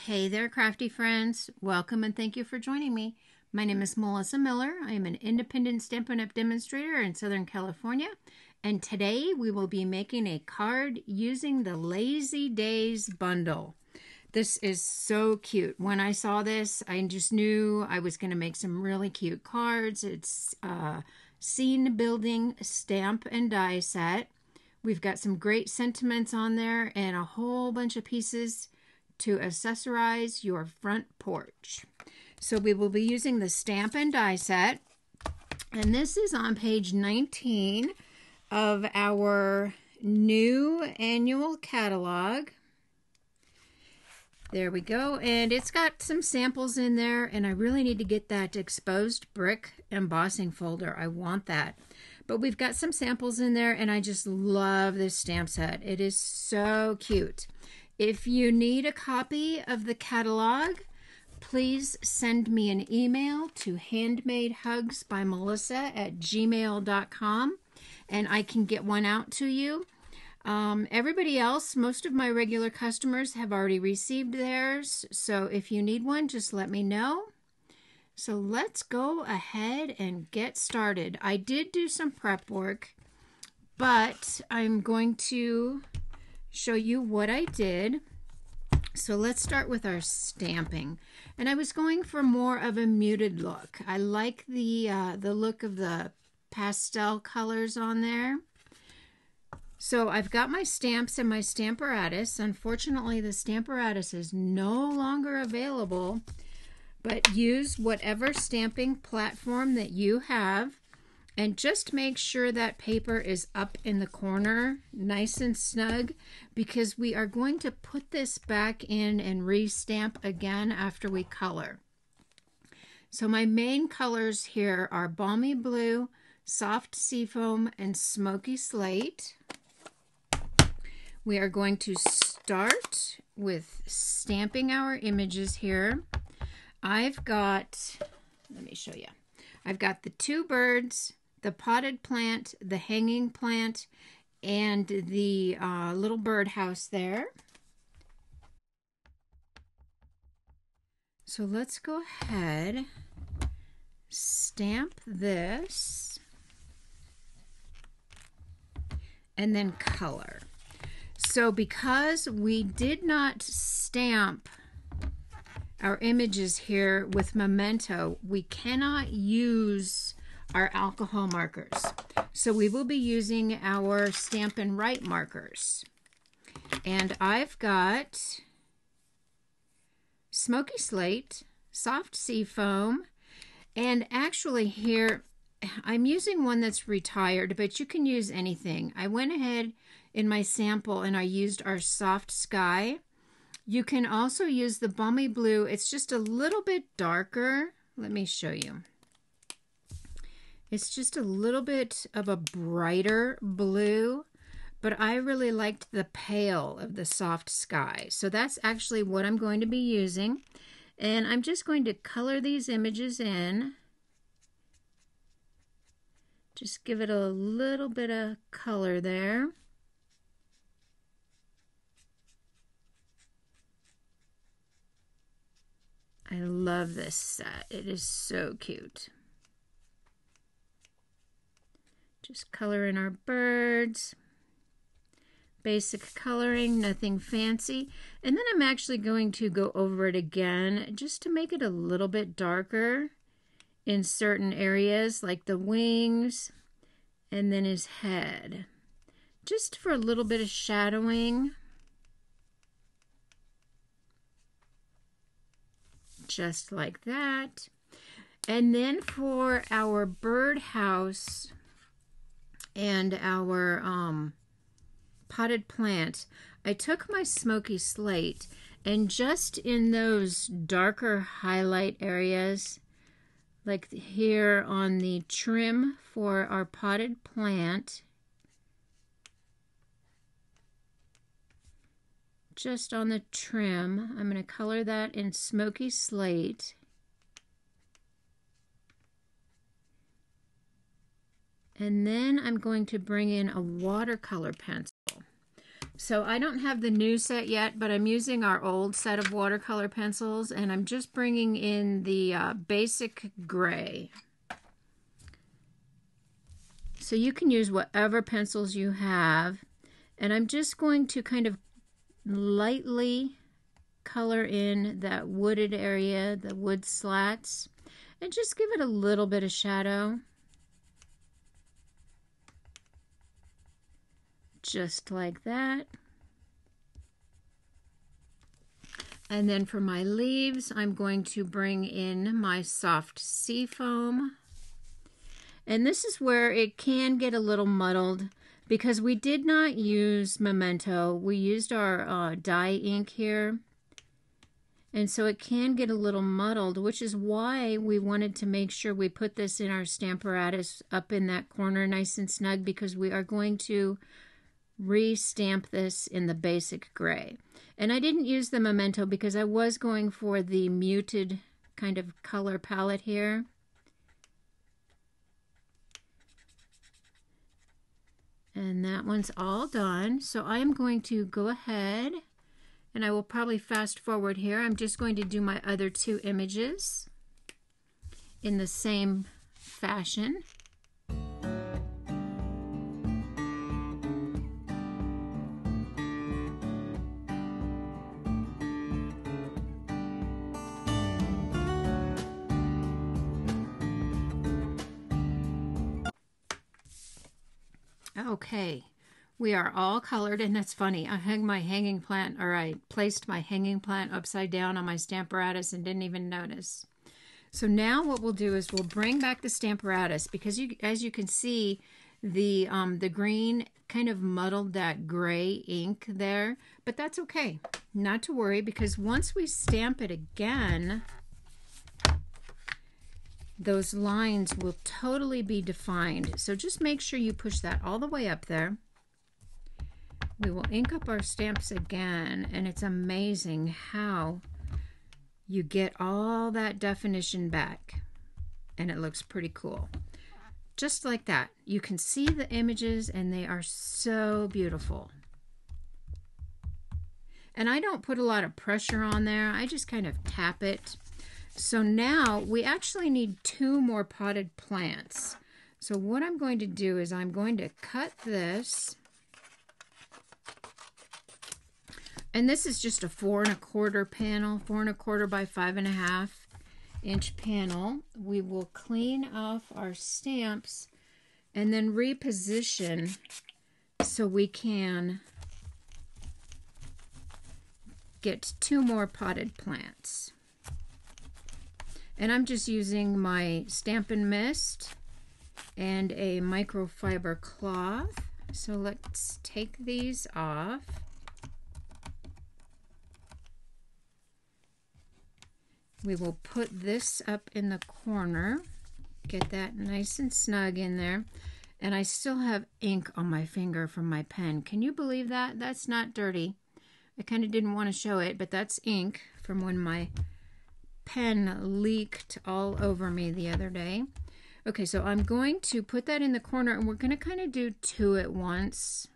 Hey there, crafty friends. Welcome and thank you for joining me. My name is Melissa Miller. I am an independent Stampin' Up! Demonstrator in Southern California. And today we will be making a card using the Lazy Days bundle. This is so cute. When I saw this, I just knew I was going to make some really cute cards. It's a scene building stamp and die set. We've got some great sentiments on there and a whole bunch of pieces to accessorize your front porch. So we will be using the stamp and die set, and this is on page 19 of our new annual catalog. There we go, and it's got some samples in there, and I really need to get that exposed brick embossing folder. I want that. But we've got some samples in there, and I just love this stamp set. It is so cute. If you need a copy of the catalog, please send me an email to handmadehugsbymelissa@gmail.com and I can get one out to you. Everybody else, most of my regular customers have already received theirs, so if you need one, just let me know. So let's go ahead and get started. I did do some prep work, but I'm going to show you what I did. So let's start with our stamping. And I was going for more of a muted look. I like the look of the pastel colors on there. So I've got my stamps and my Stamparatus. Unfortunately, the Stamparatus is no longer available, but use whatever stamping platform that you have. And just make sure that paper is up in the corner, nice and snug, because we are going to put this back in and re-stamp again after we color. So my main colors here are Balmy Blue, Soft Seafoam, and Smoky Slate. We are going to start with stamping our images here. I've got, let me show you. I've got the two birds, the potted plant, the hanging plant, and the little birdhouse there. So let's go ahead, stamp this, and then color. So because we did not stamp our images here with Memento, we cannot use our alcohol markers. So we will be using our Stampin' Write Markers. And I've got Smoky Slate, Soft Seafoam, and actually here I'm using one that's retired, but you can use anything. I went ahead in my sample and I used our Soft Sky. You can also use the Balmy Blue. It's just a little bit darker. Let me show you. It's just a little bit of a brighter blue, but I really liked the pale of the Soft Sky. So that's actually what I'm going to be using. And I'm just going to color these images in. Just give it a little bit of color there. I love this set. It is so cute. Just color in our birds. Basic coloring, nothing fancy. And then I'm actually going to go over it again just to make it a little bit darker in certain areas, like the wings and then his head. Just for a little bit of shadowing. Just like that. And then for our birdhouse and our potted plant, I took my Smoky Slate and just in those darker highlight areas, like here on the trim for our potted plant, just on the trim, I'm going to color that in Smoky Slate. And then I'm going to bring in a watercolor pencil. So I don't have the new set yet, but I'm using our old set of watercolor pencils, and I'm just bringing in the basic gray. So you can use whatever pencils you have, and I'm just going to kind of lightly color in that wooded area, the wood slats, and just give it a little bit of shadow. Just like that. And then for my leaves, I'm going to bring in my soft sea foam. And this is where it can get a little muddled because we did not use Memento. We used our dye ink here. And so it can get a little muddled, which is why we wanted to make sure we put this in our Stamparatus up in that corner nice and snug, because we are going to re-stamp this in the basic gray. And I didn't use the Memento because I was going for the muted kind of color palette here. And that one's all done. So I am going to go ahead, and I will probably fast forward here. I'm just going to do my other two images in the same fashion. Okay, we are all colored, and that's funny. I hung my hanging plant, or I placed my hanging plant upside down on my Stamparatus and didn't even notice. So now what we'll do is we'll bring back the Stamparatus, because as you can see, the green kind of muddled that gray ink there, but that's okay. Not to worry, because once we stamp it again, those lines will totally be defined. So just make sure you push that all the way up there. We will ink up our stamps again, and it's amazing how you get all that definition back, and it looks pretty cool. Just like that. You can see the images, and they are so beautiful. And I don't put a lot of pressure on there. I just kind of tap it. So now we actually need 2 more potted plants. So what I'm going to do is I'm going to cut this. And this is just a 4 1/4 panel, 4 1/4 by 5 1/2 inch panel. We will clean off our stamps and then reposition so we can get 2 more potted plants. And I'm just using my Stampin' Mist and a microfiber cloth. So let's take these off. We will put this up in the corner, get that nice and snug in there. And I still have ink on my finger from my pen. Can you believe that? That's not dirty. I kind of didn't want to show it, but that's ink from when my pen leaked all over me the other day. Okay, so I'm going to put that in the corner, and we're going to kind of do 2 at once.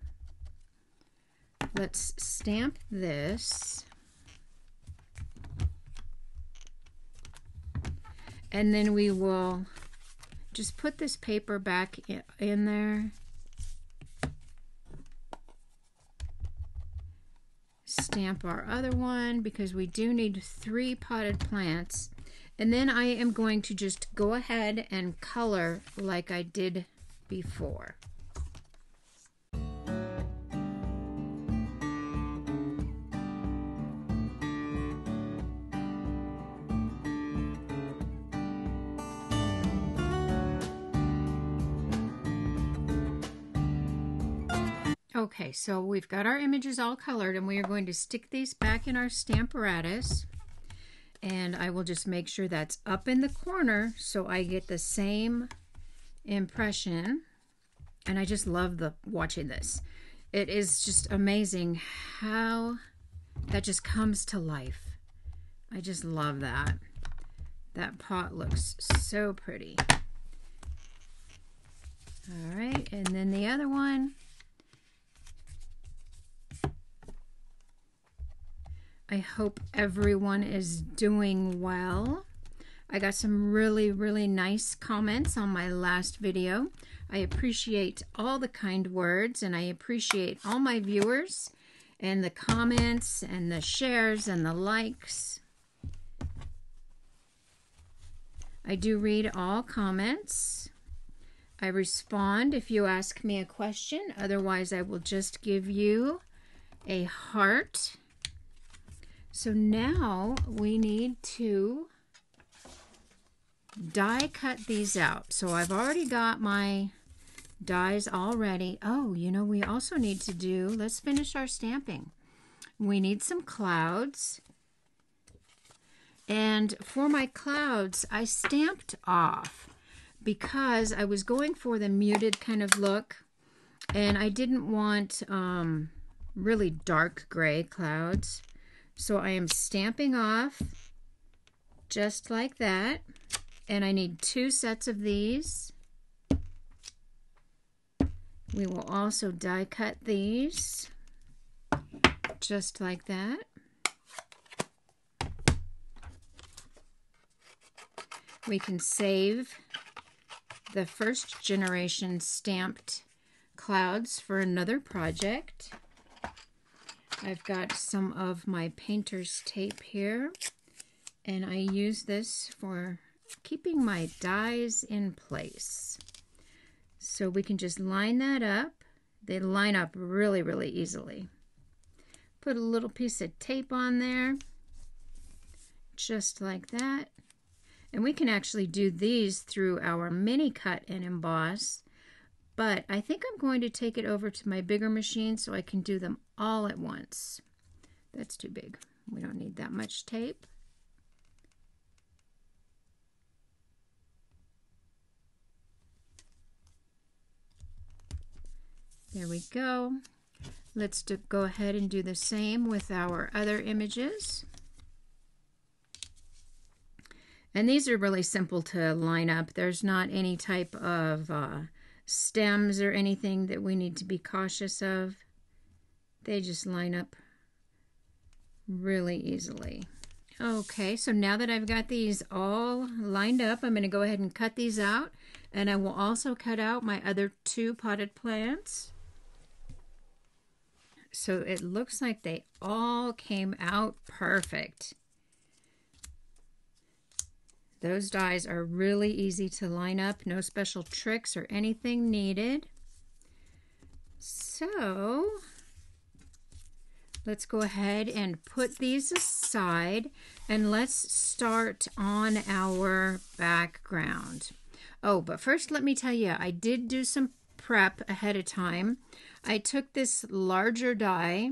Let's stamp this. And then we will just put this paper back in there. Stamp our other one, because we do need 3 potted plants. And then I am going to just go ahead and color like I did before. Okay, so we've got our images all colored, and we are going to stick these back in our Stamparatus. And I will just make sure that's up in the corner so I get the same impression. And I just love watching this. It is just amazing how that just comes to life. I just love that. That pot looks so pretty. All right, and then the other one. I hope everyone is doing well. I got some really, really nice comments on my last video. I appreciate all the kind words, and I appreciate all my viewers and the comments and the shares and the likes. I do read all comments. I respond if you ask me a question. Otherwise, I will just give you a heart. So now we need to die cut these out. So I've already got my dies all ready. Oh, you know, we also need to do, let's finish our stamping. We need some clouds. And for my clouds, I stamped off because I was going for the muted kind of look, and I didn't want really dark gray clouds. So I am stamping off just like that, and I need 2 sets of these. We will also die cut these just like that. We can save the first generation stamped clouds for another project. I've got some of my painter's tape here, and I use this for keeping my dies in place. So we can just line that up. They line up really, really easily. Put a little piece of tape on there, just like that. And we can actually do these through our mini cut and emboss. But I think I'm going to take it over to my bigger machine so I can do them all at once. That's too big. We don't need that much tape. There we go. Let's go ahead and do the same with our other images. And these are really simple to line up. There's not any type of stems or anything that we need to be cautious of. They just line up really easily. Okay, so now that I've got these all lined up, I'm going to go ahead and cut these out. And I will also cut out my other 2 potted plants. So it looks like they all came out perfect. Those dies are really easy to line up. No special tricks or anything needed. So let's go ahead and put these aside, and let's start on our background. Oh, but first let me tell you, I did do some prep ahead of time. I took this larger die.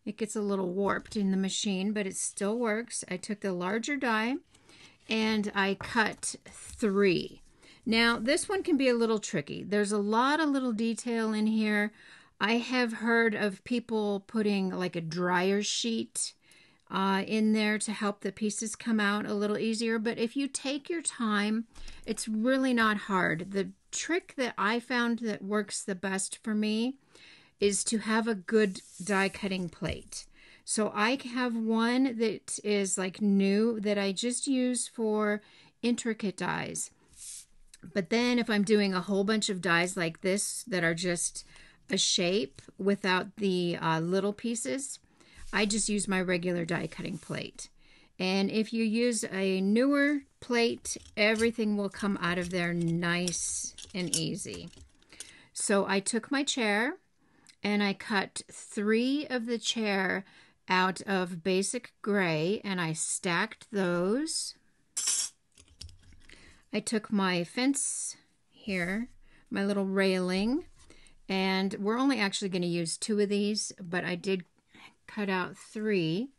It gets a little warped in the machine, but it still works. I took the larger die and I cut 3. Now, this one can be a little tricky. There's a lot of little detail in here. I have heard of people putting like a dryer sheet in there to help the pieces come out a little easier. But if you take your time, it's really not hard. The trick that I found that works the best for me is to have a good die cutting plate. So I have one that is like new that I just use for intricate dies. But then if I'm doing a whole bunch of dies like this that are just a shape without the little pieces, I just use my regular die cutting plate. And if you use a newer plate, everything will come out of there nice and easy. So I took my chair and I cut 3 of the chair out of basic gray, and I stacked those. I took my fence here, my little railing, and we're only actually going to use 2 of these, but I did cut out 3.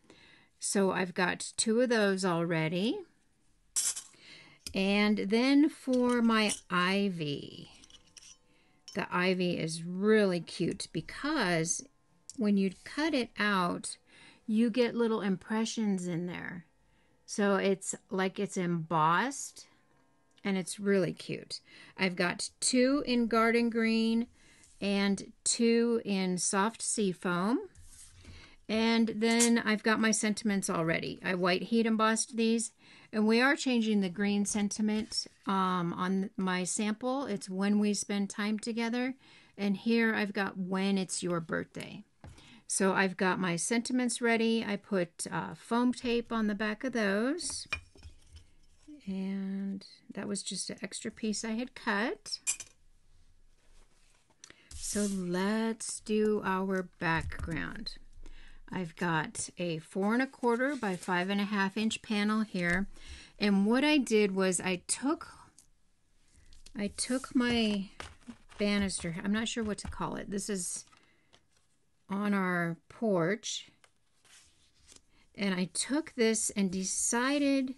So I've got 2 of those already. And then for my ivy, the ivy is really cute because when you cut it out, you get little impressions in there. So it's like it's embossed, and it's really cute. I've got 2 in garden green and 2 in soft seafoam. And then I've got my sentiments already. I white heat embossed these, and we are changing the green sentiment on my sample. It's when we spend time together, and here I've got when it's your birthday. So I've got my sentiments ready. I put foam tape on the back of those, and that was just an extra piece I had cut. So let's do our background. I've got a 4 1/4 by 5 1/2 inch panel here, and what I did was I took my banister. I'm not sure what to call it. This is on our porch, and I took this and decided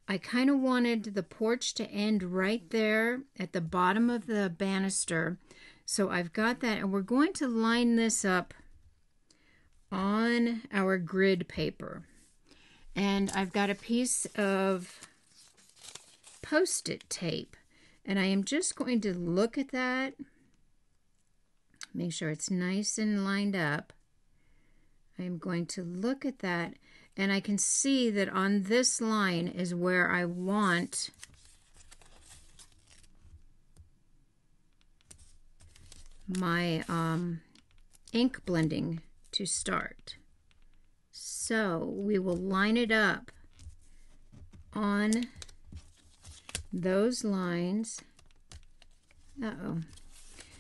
I kind of wanted the porch to end right there at the bottom of the banister. So I've got that, and we're going to line this up on our grid paper. And I've got a piece of Post-it tape, and I am just going to look at that, make sure it's nice and lined up. I am going to look at that, and I can see that on this line is where I want my ink blending to start. So we will line it up on those lines. Uh-oh.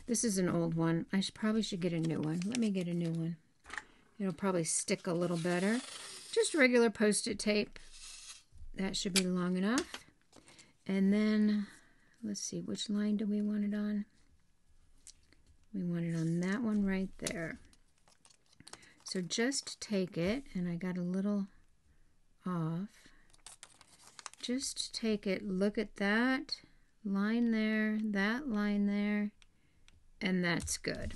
This is an old one. I probably should get a new one. Let me get a new one. It'll probably stick a little better. Just regular Post-it tape. That should be long enough. And then, let's see, which line do we want it on? We want it on that one right there. So just take it, and I got a little off. Just take it, look at that line there, that line there, and that's good.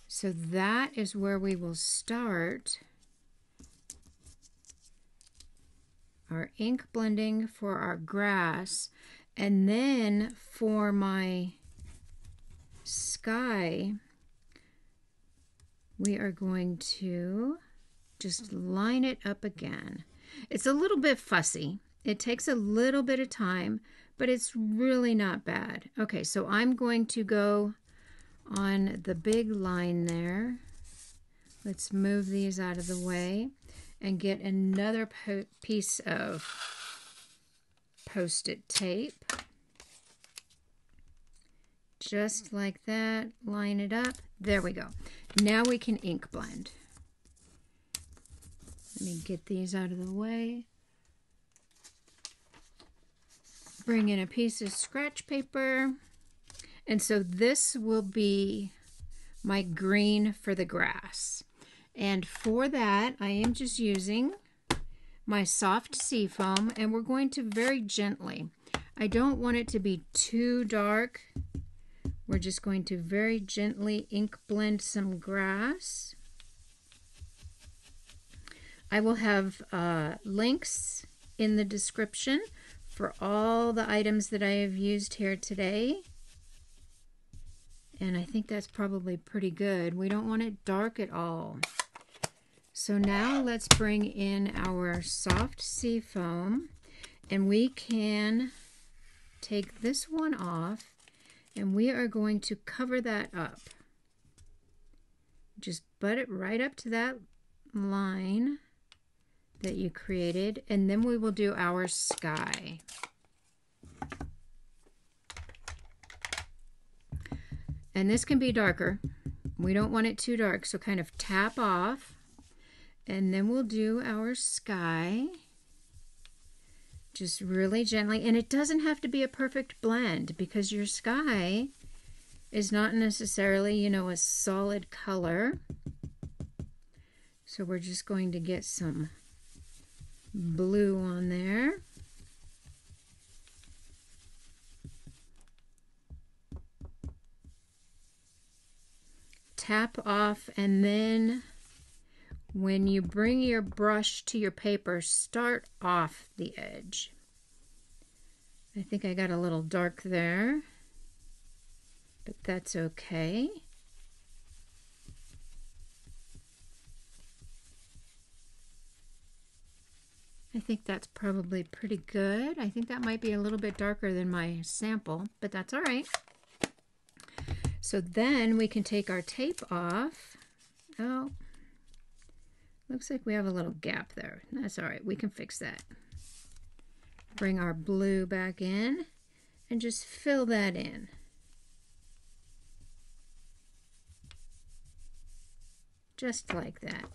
So that is where we will start our ink blending for our grass. And then for my sky, we are going to just line it up again. It's a little bit fussy. It takes a little bit of time, but it's really not bad. Okay, so I'm going to go on the big line there. Let's move these out of the way and get another piece of Post-it tape. Just like that, line it up. There we go. Now we can ink blend. Let me get these out of the way. Bring in a piece of scratch paper. And so this will be my green for the grass. And for that, I am just using my soft sea foam, and we're going to very gently. I don't want it to be too dark. We're just going to very gently ink blend some grass. I will have links in the description for all the items that I have used here today. And I think that's probably pretty good. We don't want it dark at all. So now let's bring in our soft sea foam, and we can take this one off, and we are going to cover that up. Just butt it right up to that line that you created, and then we will do our sky. And this can be darker. We don't want it too dark, so kind of tap off, and then we'll do our sky just really gently. And it doesn't have to be a perfect blend, because your sky is not necessarily, you know, a solid color. So we're just going to get some blue on there. Tap off, and then when you bring your brush to your paper, start off the edge. I think I got a little dark there, but that's okay. I think that's probably pretty good. I think that might be a little bit darker than my sample, but that's all right. So then we can take our tape off. Oh, looks like we have a little gap there. That's all right. We can fix that. Bring our blue back in and just fill that in. Just like that.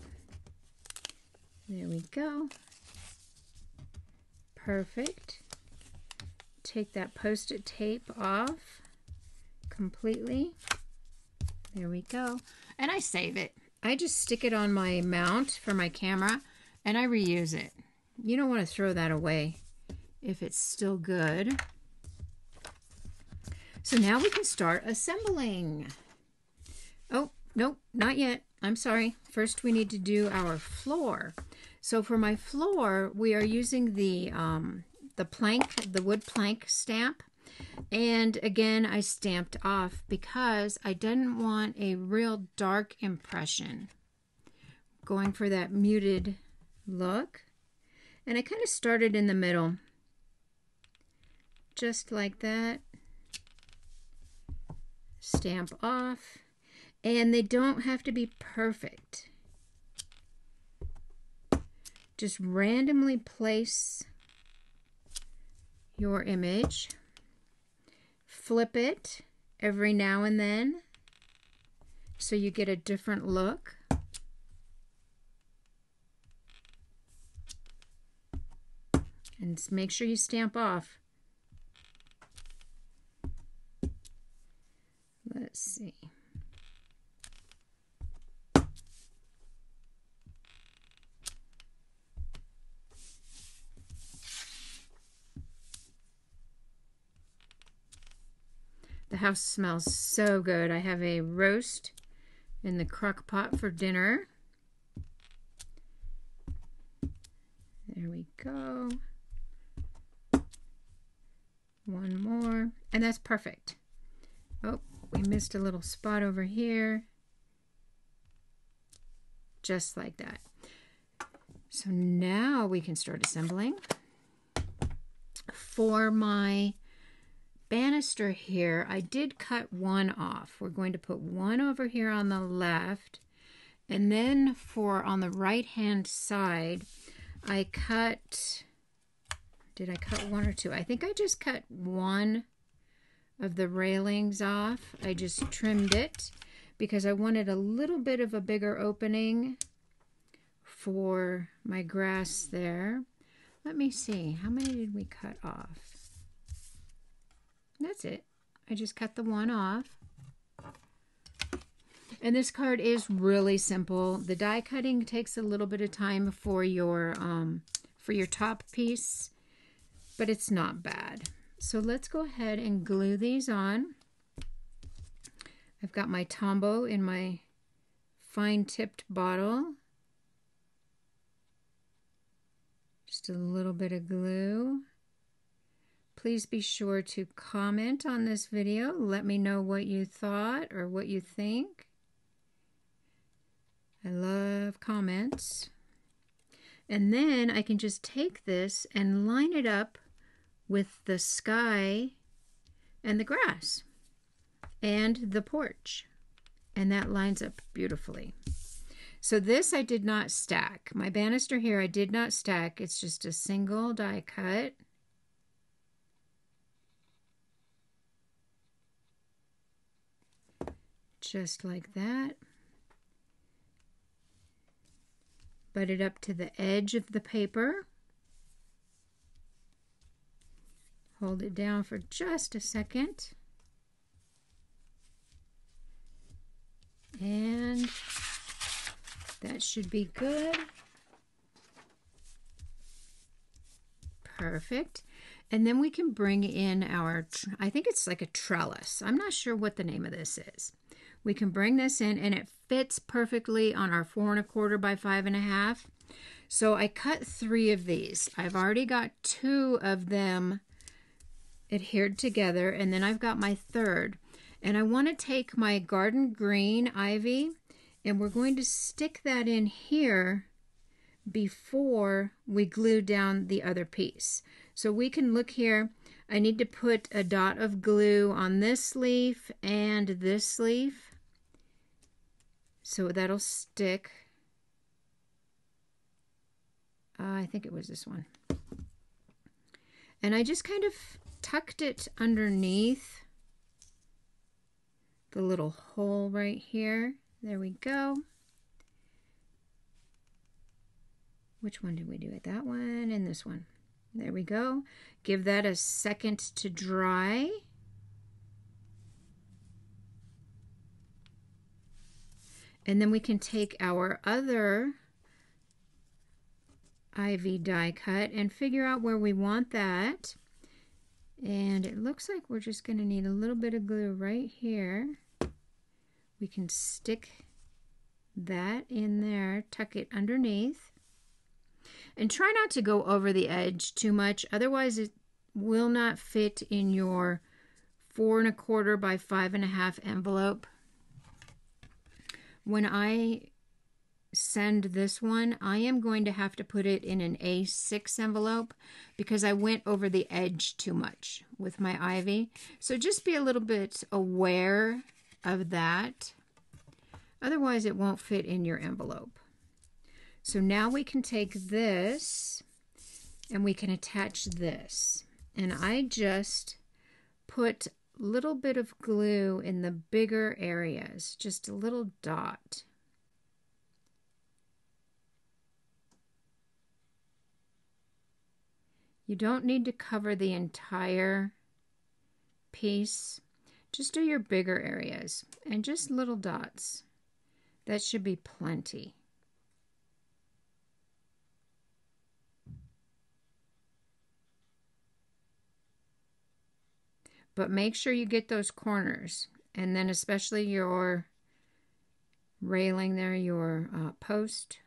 There we go. Perfect. Take that Post-it tape off completely. There we go. And I save it. I just stick it on my mount for my camera and I reuse it. You don't want to throw that away if it's still good. So now we can start assembling. Oh, nope, not yet. I'm sorry. First we need to do our floor. So for my floor, we are using the wood plank stamp. And again, I stamped off because I didn't want a real dark impression. Going for that muted look. And I kind of started in the middle. Just like that. Stamp off. And they don't have to be perfect. Just randomly place your image. Flip it every now and then so you get a different look. And make sure you stamp off. Let's see. The house smells so good. I have a roast in the crock pot for dinner. There we go. One more. And that's perfect. Oh, we missed a little spot over here. Just like that. So now we can start assembling. For my banister here, I did cut one off. We're going to put one over here on the left, and then for on the right hand side I cut, did I cut one or two? I think I just cut one of the railings off. I just trimmed it because I wanted a little bit of a bigger opening for my grass there. Let me see, how many did we cut off? That's it. I just cut the one off. And this card is really simple. The die cutting takes a little bit of time for your top piece, but it's not bad. So let's go ahead and glue these on. I've got my Tombow in my fine tipped bottle. Just a little bit of glue. Please be sure to comment on this video. Let me know what you thought or what you think. I love comments. And then I can just take this and line it up with the sky and the grass and the porch. And that lines up beautifully. So this I did not stack. My banister here I did not stack. It's just a single die cut. Just like that. Butt it up to the edge of the paper. Hold it down for just a second. And that should be good. Perfect. And then we can bring in our, I think it's like a trellis. I'm not sure what the name of this is. We can bring this in and it fits perfectly on our 4 1/4 by 5 1/2. So I cut 3 of these. I've already got 2 of them adhered together, and then I've got my third. And I want to take my garden green ivy, and we're going to stick that in here before we glue down the other piece. So we can look here. I need to put a dot of glue on this leaf and this leaf, so that'll stick. I think it was this one. And I just kind of tucked it underneath the little hole right here. There we go. Which one did we do it? That one and this one. There we go. Give that a second to dry. And then we can take our other ivy die cut and figure out where we want that. And it looks like we're just going to need a little bit of glue right here. We can stick that in there, tuck it underneath. And try not to go over the edge too much, otherwise it will not fit in your 4 1/4 by 5 1/2 envelope. When I send this one, I am going to have to put it in an A6 envelope because I went over the edge too much with my ivy. So just be a little bit aware of that. Otherwise it won't fit in your envelope. So now we can take this and we can attach this. And I just put a little bit of glue in the bigger areas, just a little dot. You don't need to cover the entire piece. Just do your bigger areas and just little dots. That should be plenty. But make sure you get those corners, and then especially your railing there, your post.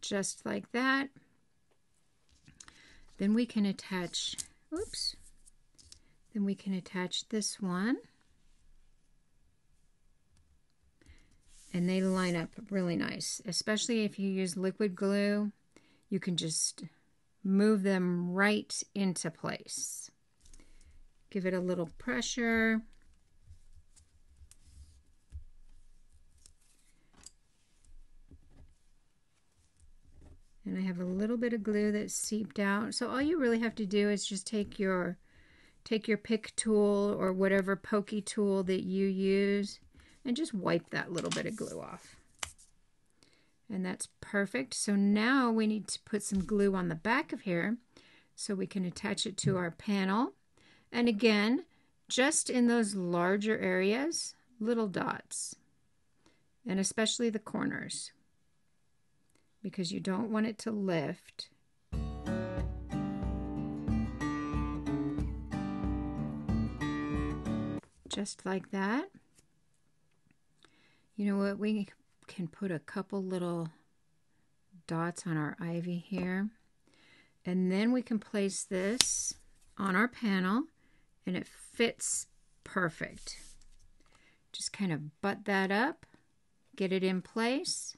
Just like that. Then we can attach, oops, then we can attach this one. And they line up really nice, especially if you use liquid glue. You can just move them right into place. Give it a little pressure. And I have a little bit of glue that's seeped out. So all you really have to do is just take your pick tool or whatever pokey tool that you use and just wipe that little bit of glue off. And that's perfect. So now we need to put some glue on the back of here so we can attach it to our panel. And again, just in those larger areas, little dots, and especially the corners, because you don't want it to lift. Just like that. You know what, we can put a couple little dots on our ivy here, and then we can place this on our panel and it fits perfect. Just kind of butt that up, get it in place,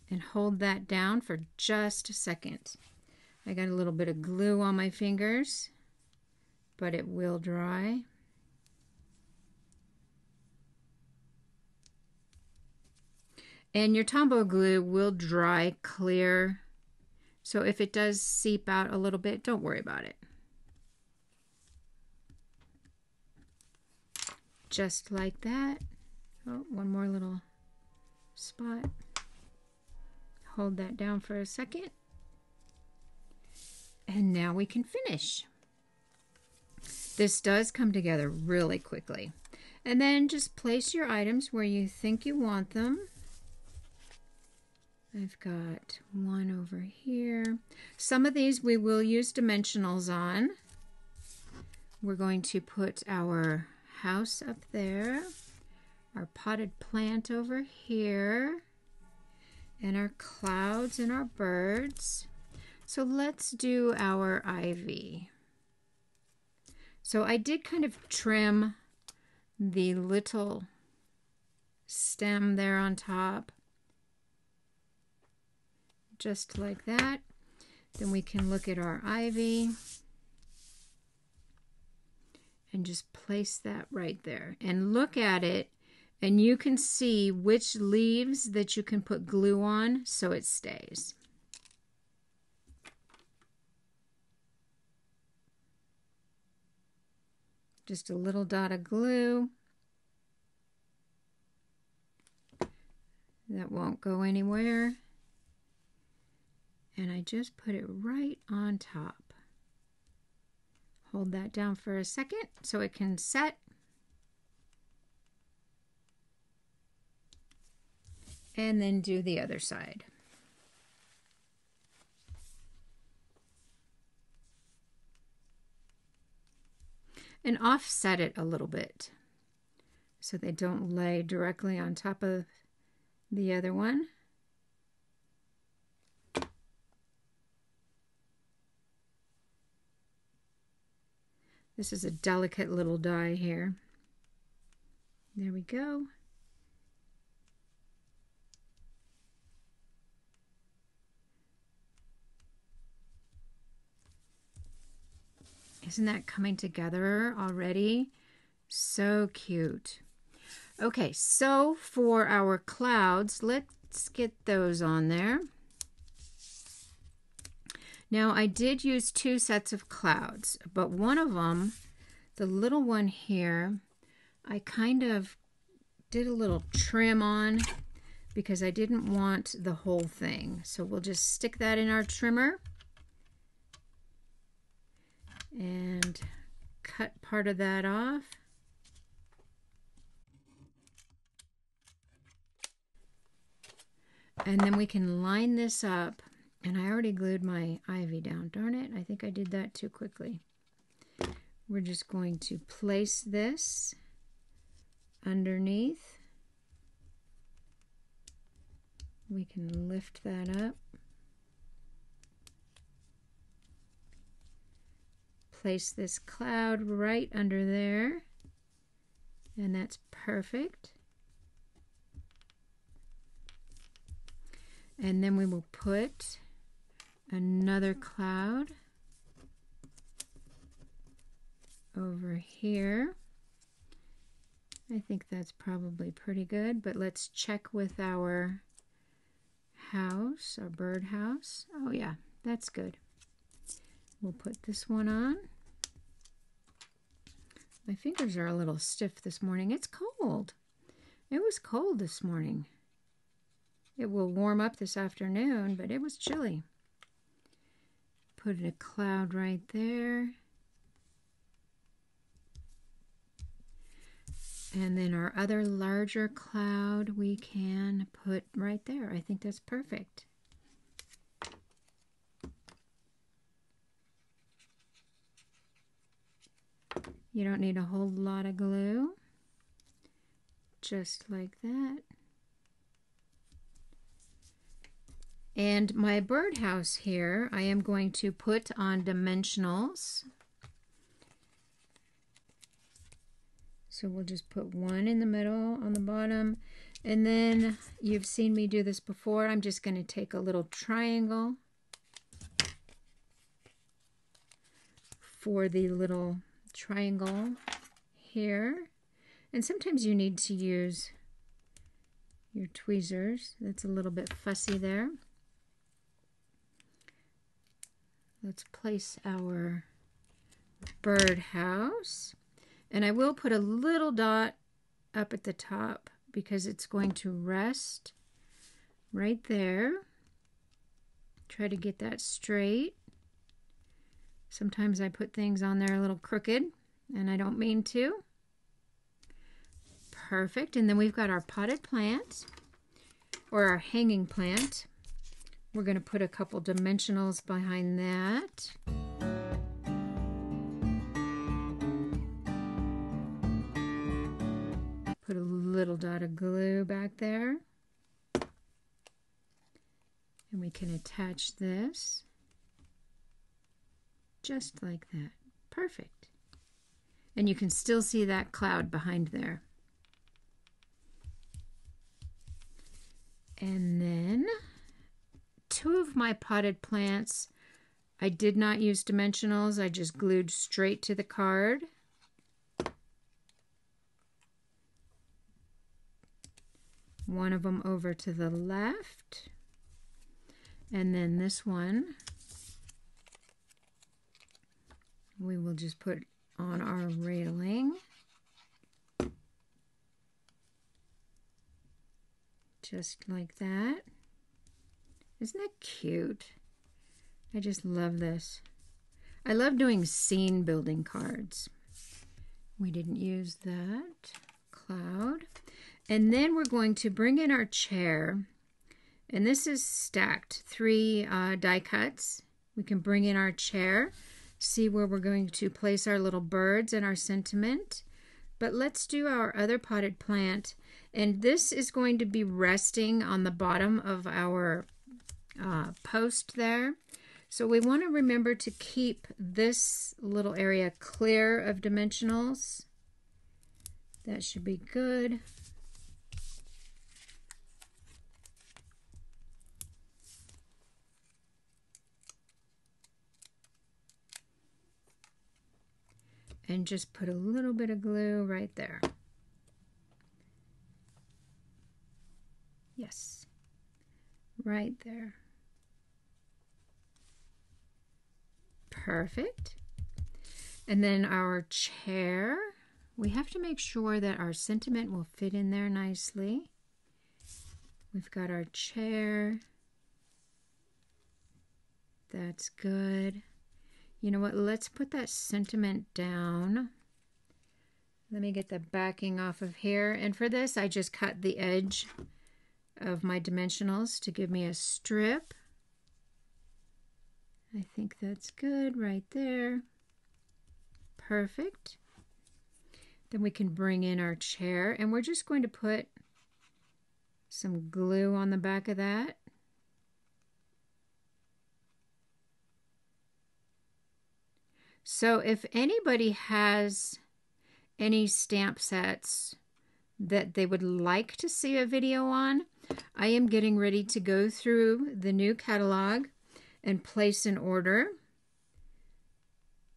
and hold that down for just a second. I got a little bit of glue on my fingers, but it will dry. And your Tombow glue will dry clear, so if it does seep out a little bit, don't worry about it. Just like that. Oh, one more little spot. Hold that down for a second. And now we can finish. This does come together really quickly. And then just place your items where you think you want them. I've got one over here. Some of these we will use dimensionals on. We're going to put our house up there, our potted plant over here, and our clouds and our birds. So let's do our ivy. So I did kind of trim the little stem there on top. Just like that. Then we can look at our ivy and just place that right there. And look at it, and you can see which leaves that you can put glue on so it stays. Just a little dot of glue. That won't go anywhere. And I just put it right on top. Hold that down for a second so it can set. And then do the other side. And offset it a little bit so they don't lay directly on top of the other one. This is a delicate little die here. There we go. Isn't that coming together already? So cute. Okay, so for our clouds, let's get those on there. Now, I did use 2 sets of clouds, but one of them, the little one here, I kind of did a little trim on because I didn't want the whole thing. So we'll just stick that in our trimmer and cut part of that off. And then we can line this up. And I already glued my ivy down. Darn it, I think I did that too quickly. We're just going to place this underneath. We can lift that up. Place this cloud right under there. And that's perfect. And then we will put another cloud over here. I think that's probably pretty good, but let's check with our house, our bird house. Oh yeah, that's good. We'll put this one on. My fingers are a little stiff this morning. It's cold. It was cold this morning. It will warm up this afternoon, but it was chilly. Put a cloud right there. And then our other larger cloud we can put right there. I think that's perfect. You don't need a whole lot of glue. Just like that. And my birdhouse here, I am going to put on dimensionals. So we'll just put one in the middle on the bottom. And then you've seen me do this before. I'm just going to take a little triangle for the little triangle here. And sometimes you need to use your tweezers. That's a little bit fussy there. Let's place our birdhouse. And I will put a little dot up at the top because it's going to rest right there. Try to get that straight. Sometimes I put things on there a little crooked, and I don't mean to. Perfect. And then we've got our potted plant, or our hanging plant. We're going to put a couple dimensionals behind that. Put a little dot of glue back there. And we can attach this just like that. Perfect. And you can still see that cloud behind there. And then 2 of my potted plants, I did not use dimensionals. I just glued straight to the card. One of them over to the left. And then this one, we will just put on our railing. Just like that. Isn't that cute? I just love this. I love doing scene building cards. We didn't use that. Cloud. And then we're going to bring in our chair. And this is stacked. 3 die cuts. We can bring in our chair. See where we're going to place our little birds and our sentiment. But let's do our other potted plant. And this is going to be resting on the bottom of our post there. So we want to remember to keep this little area clear of dimensionals. That should be good. And just put a little bit of glue right there. Yes, right there. Perfect. And then our chair, we have to make sure that our sentiment will fit in there nicely. We've got our chair. That's good. You know what, let's put that sentiment down. Let me get the backing off of here. And for this, I just cut the edge of my dimensionals to give me a strip. I think that's good right there. Perfect. Then we can bring in our chair, and we're just going to put some glue on the back of that. So if anybody has any stamp sets that they would like to see a video on, I am getting ready to go through the new catalog and place an order.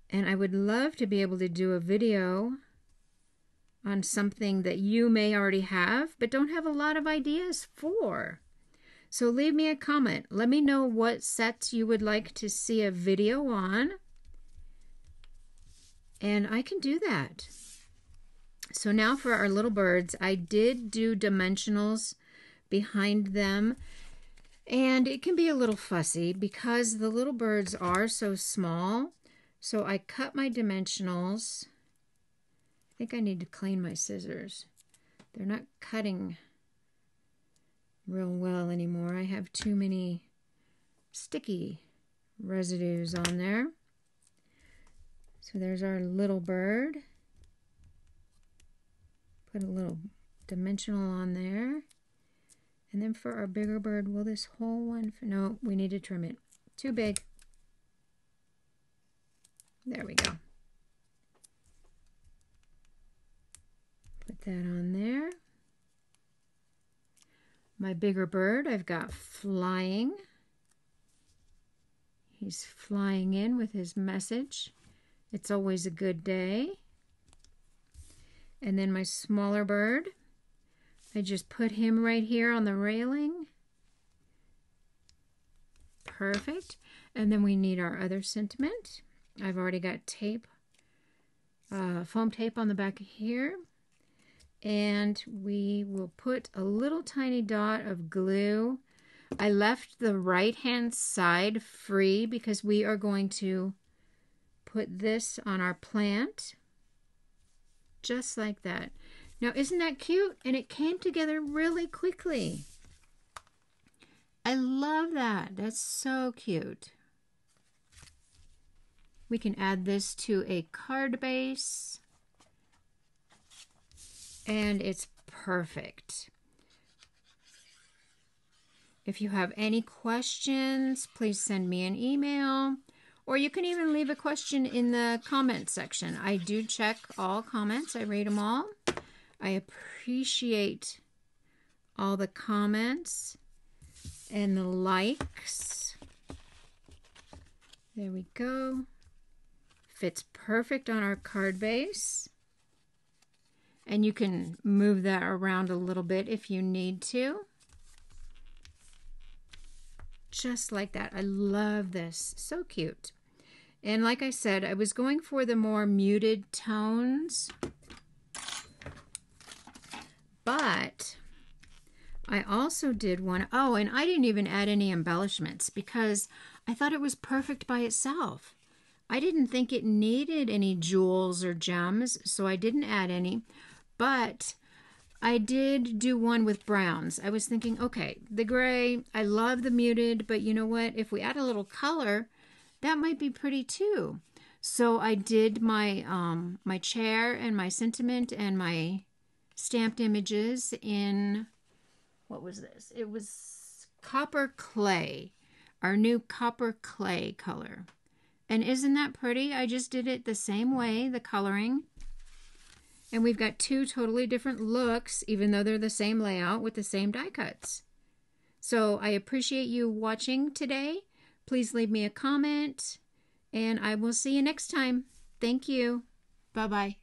And I would love to be able to do a video on something that you may already have but don't have a lot of ideas for. So leave me a comment. Let me know what sets you would like to see a video on. And I can do that. So now for our little birds, I did do dimensionals behind them. And it can be a little fussy because the little birds are so small. So I cut my dimensionals. I think I need to clean my scissors. They're not cutting real well anymore. I have too many sticky residues on there. So there's our little bird. Put a little dimensional on there. And then for our bigger bird, will this whole one, no, we need to trim it. Too big. There we go. Put that on there. My bigger bird, I've got flying. He's flying in with his message. It's always a good day. And then my smaller bird, I just put him right here on the railing. Perfect. And then we need our other sentiment. I've already got tape, foam tape on the back here. And we will put a little tiny dot of glue. I left the right-hand side free because we are going to put this on our plant. Just like that. Now, isn't that cute? And it came together really quickly. I love that. That's so cute. We can add this to a card base. And it's perfect. If you have any questions, please send me an email. Or you can even leave a question in the comment section. I do check all comments. I read them all. I appreciate all the comments. and the likes. There we go. Fits perfect on our card base. And you can move that around a little bit if you need to. Just like that. I love this. So cute. And like I said, I was going for the more muted tones. But I also did one. Oh, and I didn't even add any embellishments because I thought it was perfect by itself. I didn't think it needed any jewels or gems, so I didn't add any. But I did do one with browns. I was thinking, okay, the gray, I love the muted, but you know what? If we add a little color, that might be pretty too. So I did my my chair and my sentiment and my stamped images in, what was this? It was copper clay, our new copper clay color. And isn't that pretty? I just did it the same way, the coloring. And we've got two totally different looks, even though they're the same layout with the same die cuts. So I appreciate you watching today. Please leave me a comment, and I will see you next time. Thank you. Bye-bye.